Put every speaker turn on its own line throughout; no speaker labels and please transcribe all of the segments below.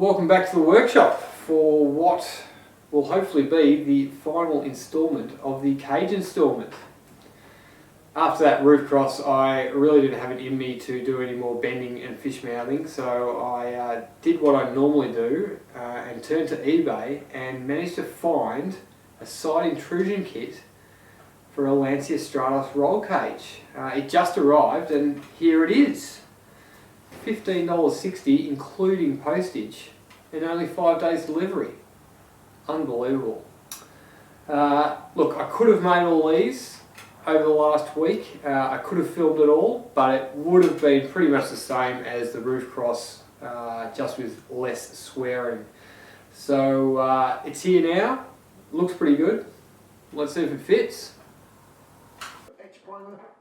Welcome back to the workshop for what will hopefully be the final instalment of the cage instalment. After that roof cross, I really didn't have it in me to do any more bending and fish mouthing, so I did what I normally do and turned to eBay and managed to find a side intrusion kit for a Lancia Stratos roll cage. It just arrived and here it is. $15.60 including postage and only 5 days delivery. Unbelievable. Look, I could have made all these over the last week. I could have filmed it all, but it would have been pretty much the same as the roof cross, just with less swearing. So it's here now. Looks pretty good. Let's see if it fits.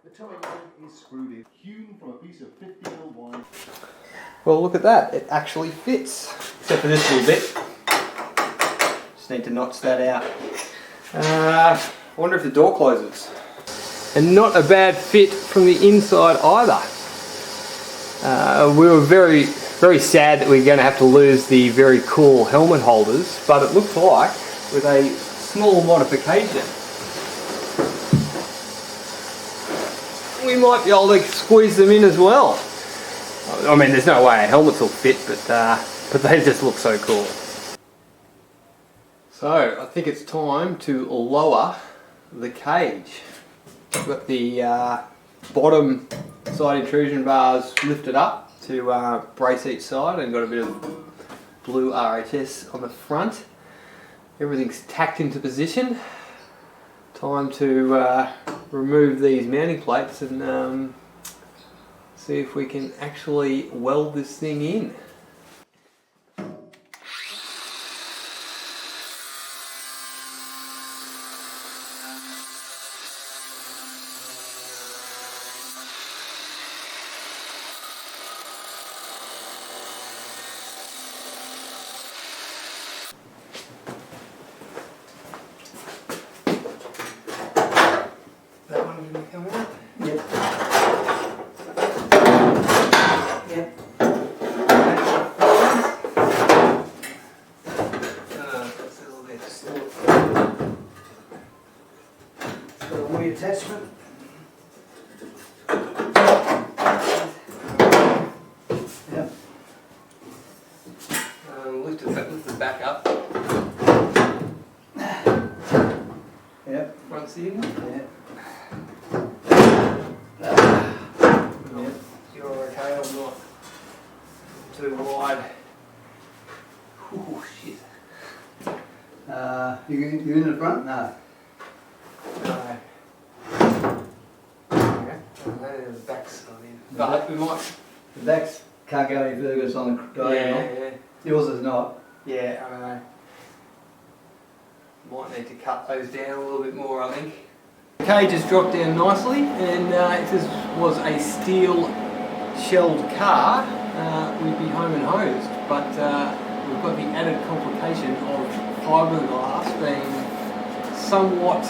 The television is screwed in, hewn from a piece of 50mm wire.
Well, look at that. It actually fits, except for this little bit. Just need to notch that out. I wonder if the door closes. And not a bad fit from the inside either. We were very sad that we were going to have to lose the very cool helmet holders, but it looks like with a small modification we might be able to squeeze them in as well. I mean, there's no way our helmets will fit, but they just look so cool. So I think it's time to lower the cage. We've got the bottom side intrusion bars lifted up to brace each side, and got a bit of blue RHS on the front. Everything's tacked into position. Time to remove these mounting plates and see if we can actually weld this thing in. Coming up? Yep. Yep. What's this little bit? It's got a wee attachment. Yep. Lift the back up. Yep. Front seating. Yep. You're okay, I'm not too wide. Oh shit.
You in the front? No.
No. Okay. The back's not in. But we might.
The backs can't go any further, it's on the diagonal.
Yeah.
Yours is not.
Yeah, I don't know. Might need to cut those down a little bit more, I think. The cage has dropped down nicely, and if this was a steel shelled car, we'd be home and hosed, but we've got the added complication of fiberglass being somewhat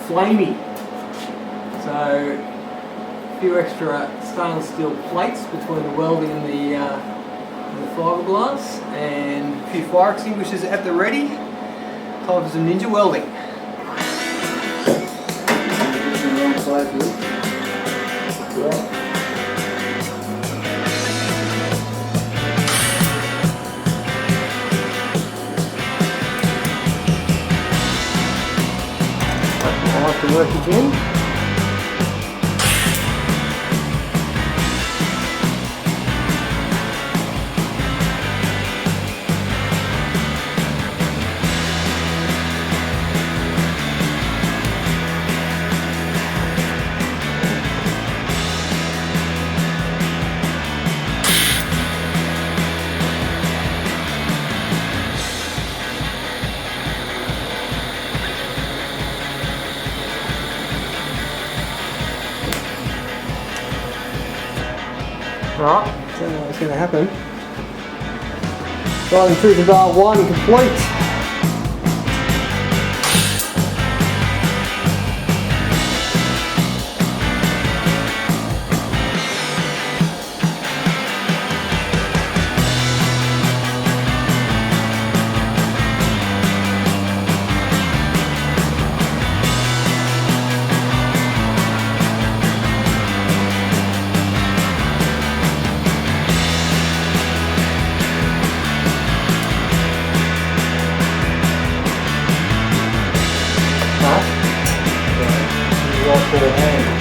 flamey. So a few extra stainless steel plates between the welding and the fiberglass, and a few fire extinguishers at the ready. Time for some ninja welding. I'll have to work again. Right, so what's going to happen. Side intrusion bar 1 complete. a hand.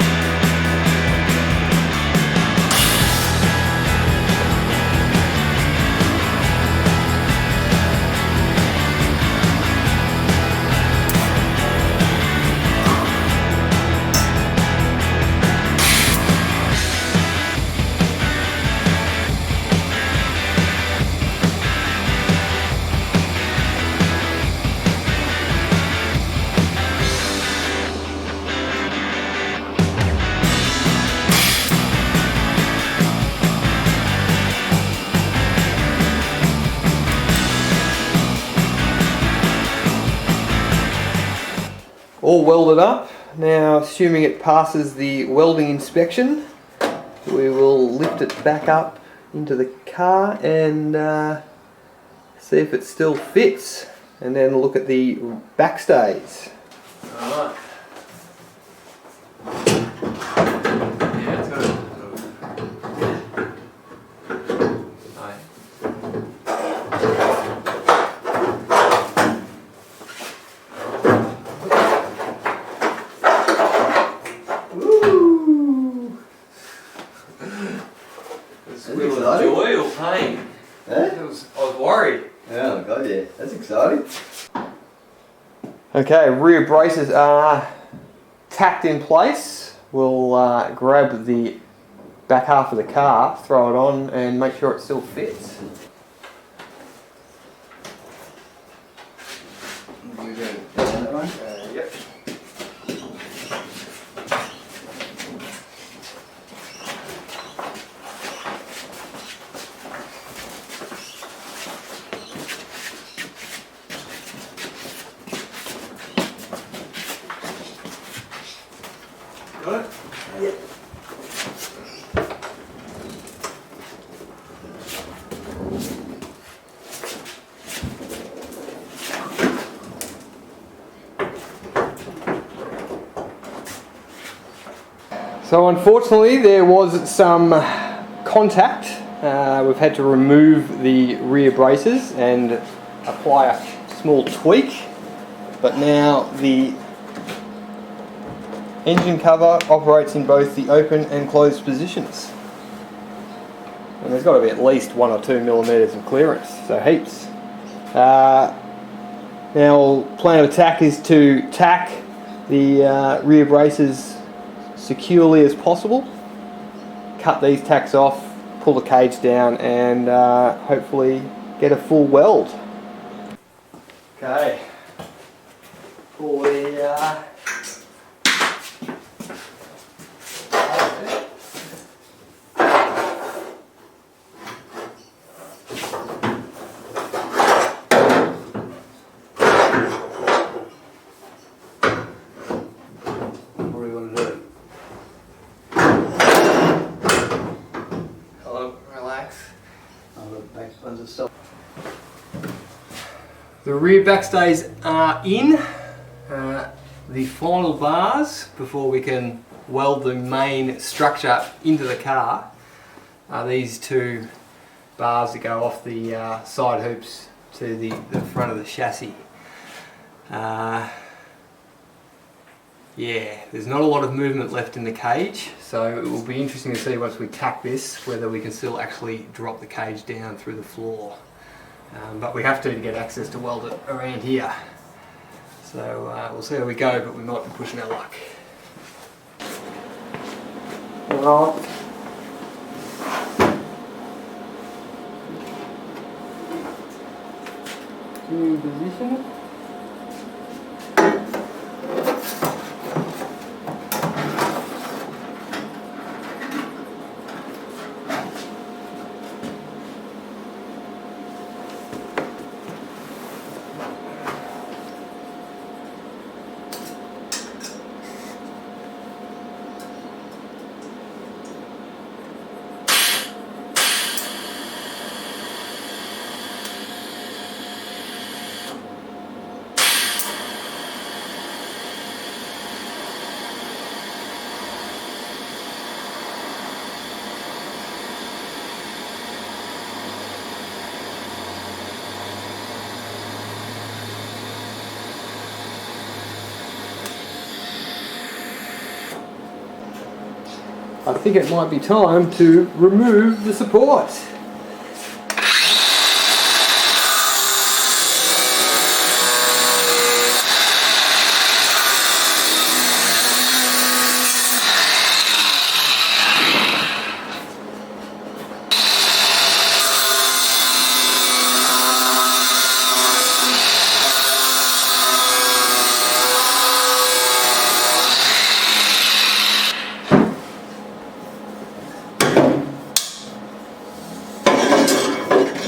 All welded up. Now, assuming it passes the welding inspection, we will lift it back up into the car and see if it still fits, and then look at the backstays. Alright. Yeah, it's got a joy or pain?
Eh?
I was worried.
Oh god, yeah, that's exciting.
Okay, rear braces are tacked in place. We'll grab the back half of the car, throw it on and make sure it still fits. Yep. Got it? Yep. So unfortunately there was some contact. We've had to remove the rear braces and apply a small tweak, but now the engine cover operates in both the open and closed positions. And there's got to be at least 1 or 2 millimeters of clearance, so heaps. Now, plan of attack is to tack the rear braces securely as possible, cut these tacks off, pull the cage down and hopefully get a full weld. Okay, pull the The rear backstays are in. The final bars before we can weld the main structure into the car are these 2 bars that go off the side hoops to the front of the chassis. Yeah, there's not a lot of movement left in the cage, so it will be interesting to see once we tack this whether we can still actually drop the cage down through the floor. But we have to get access to weld it around here. So we'll see how we go, but we might be pushing our luck. Alright. In position. I think it might be time to remove the support.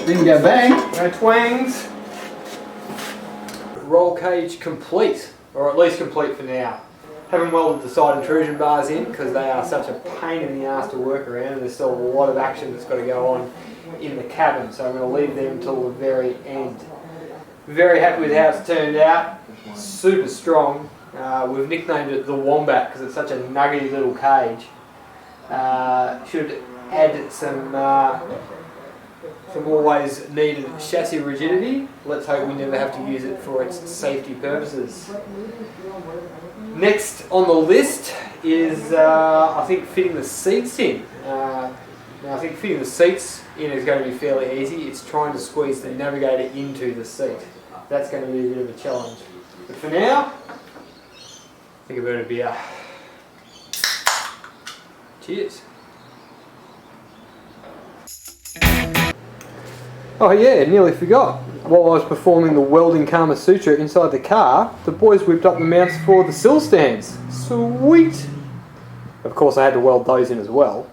Didn't go bang.
No twangs. Roll cage complete, or at least complete for now. Haven't welded the side intrusion bars in because they are such a pain in the ass to work around, and there's still a lot of action that's got to go on in the cabin, so I'm going to leave them until the very end. Very happy with how it's turned out. Super strong. We've nicknamed it the Wombat because it's such a nuggety little cage. Should add some always needed chassis rigidity. Let's hope we never have to use it for its safety purposes. Next on the list is I think fitting the seats in. Now I think fitting the seats in is going to be fairly easy. It's trying to squeeze the navigator into the seat. That's going to be a bit of a challenge. But for now, I think about a beer. Cheers. Oh yeah, nearly forgot. While I was performing the welding Kama Sutra inside the car, the boys whipped up the mounts for the sill stands. Sweet! Of course I had to weld those in as well.